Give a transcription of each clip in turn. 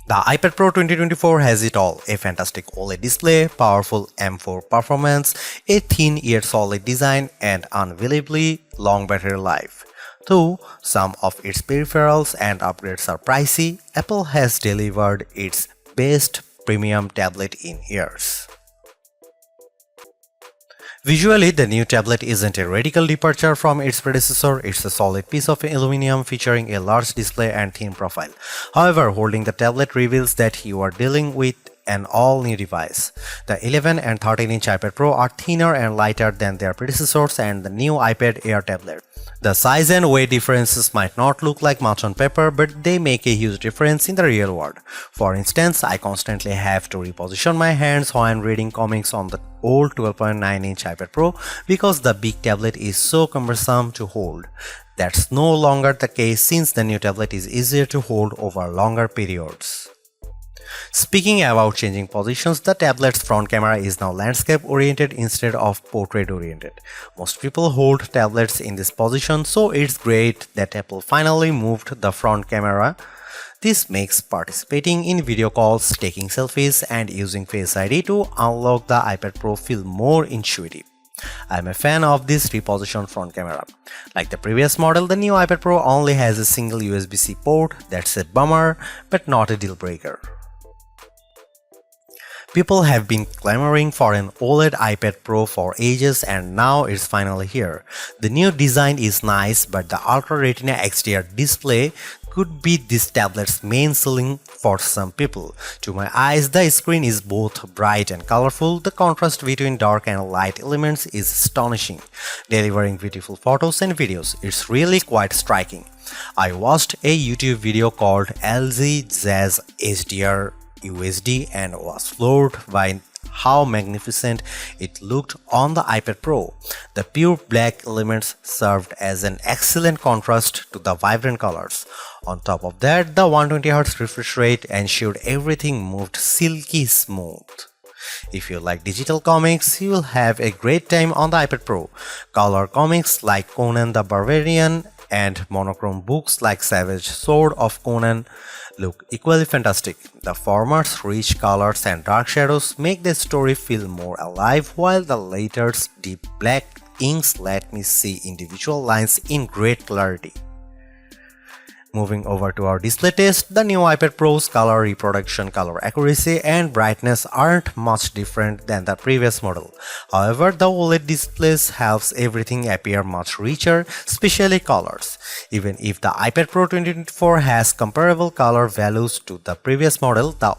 The iPad Pro 2024 has it all: a fantastic OLED display, powerful M4 performance, a thin yet solid design, and unbelievably long battery life. Though some of its peripherals and upgrades are pricey, Apple has delivered its best premium tablet in years. Visually, the new tablet isn't a radical departure from its predecessor. It's a solid piece of aluminum featuring a large display and thin profile. However, holding the tablet reveals that you are dealing with an all-new device. The 11 and 13-inch iPad Pro are thinner and lighter than their predecessors and the new iPad Air tablet. The size and weight differences might not look like much on paper, but they make a huge difference in the real world. For instance, I constantly have to reposition my hands when reading comics on the old 12.9-inch iPad Pro because the big tablet is so cumbersome to hold. That's no longer the case since the new tablet is easier to hold over longer periods. Speaking about changing positions, the tablet's front camera is now landscape-oriented instead of portrait-oriented. Most people hold tablets in this position, so it's great that Apple finally moved the front camera. This makes participating in video calls, taking selfies, and using Face ID to unlock the iPad Pro feel more intuitive. I'm a fan of this repositioned front camera. Like the previous model, the new iPad Pro only has a single USB-C port. That's a bummer, but not a deal breaker. People have been clamoring for an OLED iPad Pro for ages and now it's finally here. The new design is nice, but the Ultra Retina XDR display could be this tablet's main selling for some people. To my eyes, the screen is both bright and colorful. The contrast between dark and light elements is astonishing, delivering beautiful photos and videos. It's really quite striking. I watched a YouTube video called LG Jazz HDR USD and was floored by how magnificent it looked on the iPad Pro. The pure black elements served as an excellent contrast to the vibrant colors. On top of that, the 120Hz refresh rate ensured everything moved silky smooth. If you like digital comics, you will have a great time on the iPad Pro. Color comics like Conan the Barbarian and monochrome books like Savage Sword of Conan look equally fantastic. The former's rich colors and dark shadows make the story feel more alive, while the latter's deep black inks let me see individual lines in great clarity. Moving over to our display test, the new iPad Pro's color reproduction, color accuracy, and brightness aren't much different than the previous model. However, the OLED displays helps everything appear much richer, especially colors. Even if the iPad Pro 2024 has comparable color values to the previous model, the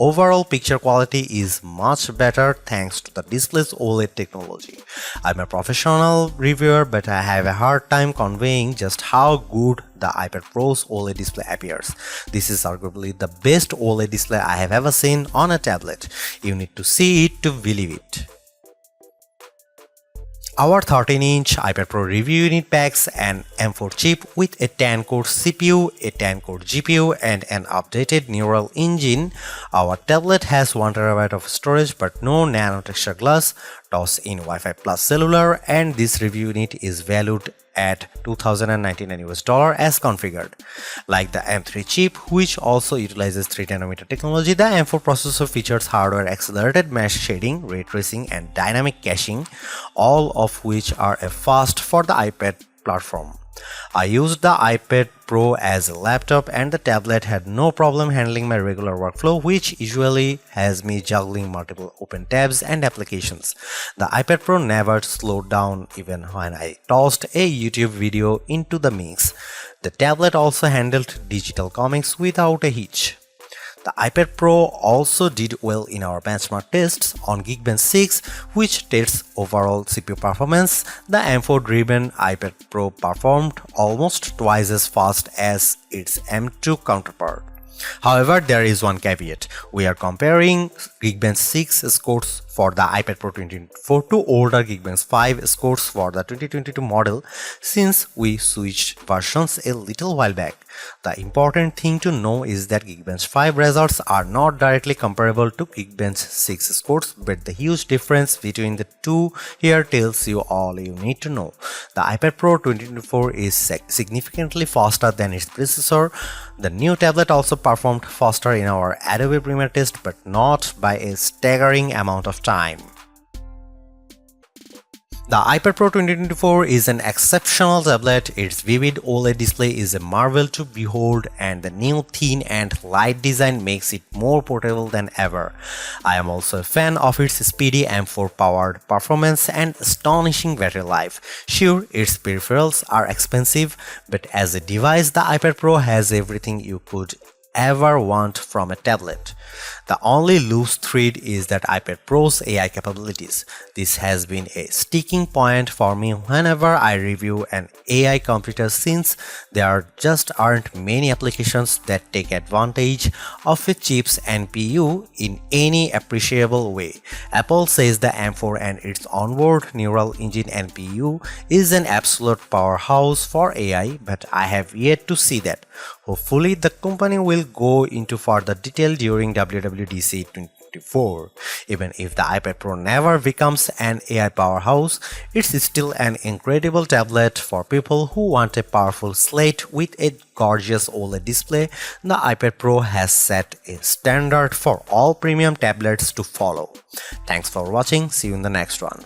overall picture quality is much better thanks to the display's OLED technology. I'm a professional reviewer, but I have a hard time conveying just how good the iPad Pro's OLED display appears. This is arguably the best OLED display I have ever seen on a tablet. You need to see it to believe it. Our 13-inch iPad Pro review unit packs an M4 chip with a 10-core CPU, a 10-core GPU, and an updated neural engine. Our tablet has 1TB of storage but no nano texture glass, toss-in Wi-Fi plus cellular, and this review unit is valued at $2,099 as configured. Like the M3 chip, which also utilizes 3nm technology, the M4 processor features hardware-accelerated mesh shading, ray tracing, and dynamic caching, all of which are a first for the iPad platform. I used the iPad Pro as a laptop and the tablet had no problem handling my regular workflow, which usually has me juggling multiple open tabs and applications. The iPad Pro never slowed down even when I tossed a YouTube video into the mix. The tablet also handled digital comics without a hitch. The iPad Pro also did well in our benchmark tests on Geekbench 6, which tests overall CPU performance. The M4-driven iPad Pro performed almost twice as fast as its M2 counterpart. However, there is one caveat. We are comparing Geekbench 6 scores for the iPad Pro 2024 to older Geekbench 5 scores for the 2022 model since we switched versions a little while back. The important thing to know is that Geekbench 5 results are not directly comparable to Geekbench 6 scores, but the huge difference between the two here tells you all you need to know. The iPad Pro 2024 is significantly faster than its predecessor. The new tablet also performed faster in our Adobe Premiere test, but not by a staggering amount of time. The iPad Pro 2024 is an exceptional tablet. Its vivid OLED display is a marvel to behold, and the new thin and light design makes it more portable than ever. I am also a fan of its speedy M4 powered performance and astonishing battery life. Sure, its peripherals are expensive, but as a device, the iPad Pro has everything you could ever want from a tablet. The only loose thread is that iPad Pro's AI capabilities. This has been a sticking point for me whenever I review an AI computer, since there just aren't many applications that take advantage of a chip's NPU in any appreciable way. Apple says the M4 and its onboard neural engine NPU is an absolute powerhouse for AI, but I have yet to see that. Hopefully, the company will go into further detail during WWDC 2024. Even if the iPad Pro never becomes an AI powerhouse, it's still an incredible tablet for people who want a powerful slate with a gorgeous OLED display. The iPad Pro has set a standard for all premium tablets to follow. Thanks for watching. See you in the next one.